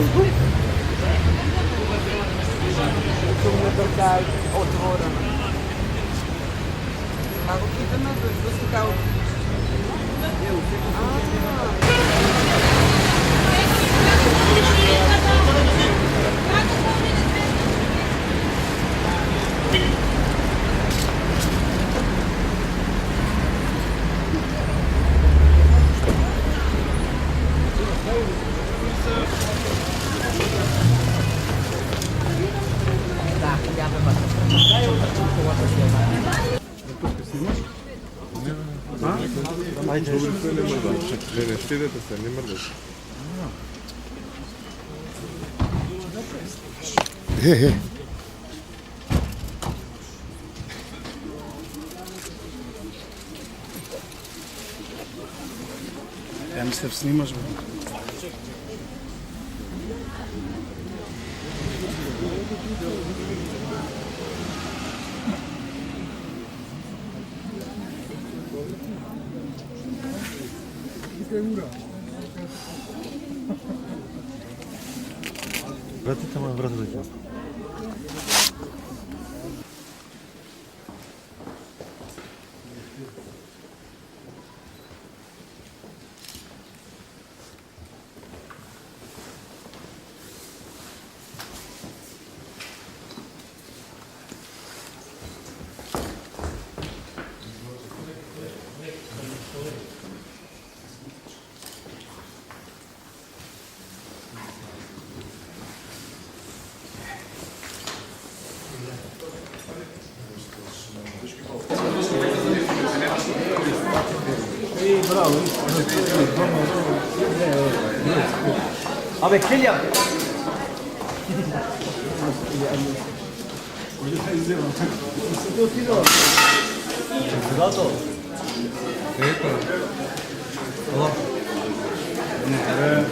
Toen met elkaar te horen. Maar ook niet met dus ik ook. Ajde. Ne štidete se, ne mrdate. Ja mi se snimaš, bro. Vratite moje vrata da ću. Abi Kylian. Gato. Eto.